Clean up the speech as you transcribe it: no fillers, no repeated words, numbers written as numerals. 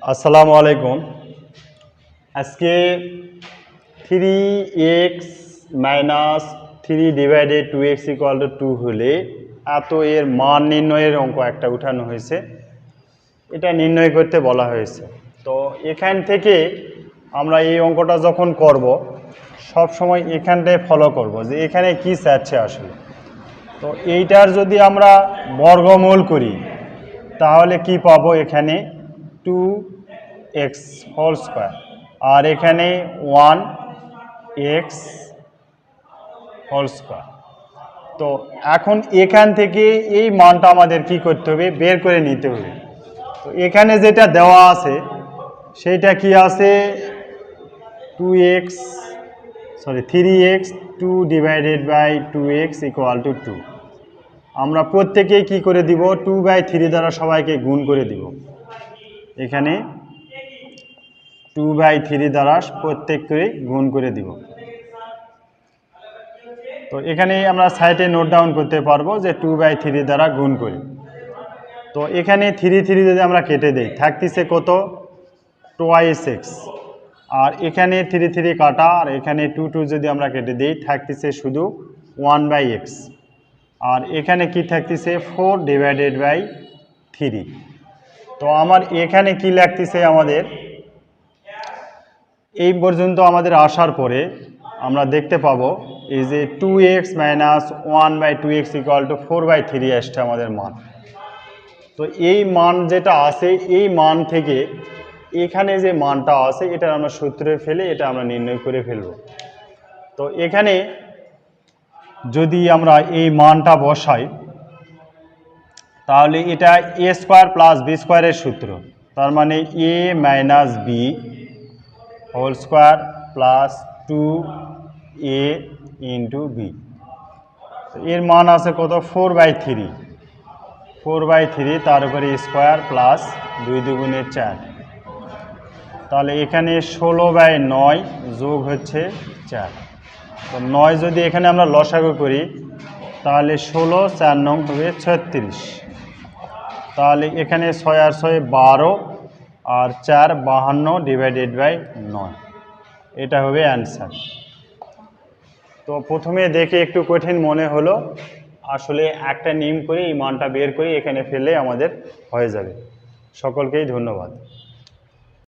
আসসালামু আলাইকুম। আজকে 3x minus 3 divided 2x equal to 2 হলে এত এর মান নির্ণয়ের অঙ্ক একটা উঠানো হয়েছে। এটা নির্ণয় করতে বলা হয়েছে। তো এখান থেকে আমরা এই অঙ্কটা যখন করব সব সময় এখানটায় ফলো করব যে এখানে কি চাচ্ছে আসলে। তো এইটার যদি আমরা বর্গমূল করি তাহলে কি পাবো, এখানে 2x হোল স্কোয়ার আর এখানে 1x হোল স্কোয়ার। তো এখন এখান থেকে এই মানটা আমাদের কি করতে হবে, বের করে নিতে হবে। তো এখানে যেটা দেওয়া আছে সেইটা কি আছে, 3x 2 divided by 2x equal to 2। আমরা প্রত্যেকেই কি করে দিব, 2/3 দ্বারা সবাইকে গুণ করে দিব। এখানে 2/3 দ্বারা প্রত্যেককে গুণ করে দিব। তো এখানে আমরা সাইডে নোট ডাউন করতে পারবো যে 2/3 দ্বারা গুণ করি। তো এখানে 3 যদি আমরা কেটে দেই থাকতেছে কত, 2x। আর এখানে 3 কাটা আর এখানে 2 যদি আমরা কেটে দিই থাকতেছে শুধু 1/x। আর এখানে কি থাকতেছে 4 ডিভাইডেড বাই 3। তো আমার এখানে কি লাগতেছে, আমাদের এই পর্যন্ত আমাদের আসার পরে আমরা দেখতে পাবো এই যে 2x minus 1/2x equal to 4/3 আসছে আমাদের মান। তো এই মান যেটা আছে এই মান থেকে এখানে যে মানটা আছে এটা আমরা সূত্রে ফেলে এটা আমরা নির্ণয় করে ফেলব। তো এখানে যদি আমরা এই মানটা বসাই তাহলে এটা a স্কোয়ার প্লাস b স্কোয়ারের সূত্র, তার মানে a minus B whole square plus 2a into B. এর মান আছে কত, 4/3, তার উপরে স্কোয়ার প্লাস 2 দুগুণে 4। তাহলে এখানে 16/9 যোগ হচ্ছে 4। তো 9 যদি এখানে আমরা লসাগু করি তাহলে 16, 4 নং হবে 36। তাহলে এখানে 6 আর 6 12 আর 4 52 ডিভাইডেড বাই 9, এটা হবে অ্যান্সার। তো প্রথমে দেখে একটু কঠিন মনে হলো, আসলে একটা নিয়ম করে এই মানটা বের করে এখানে ফেলে আমাদের হয়ে যাবে। সকলকেই ধন্যবাদ।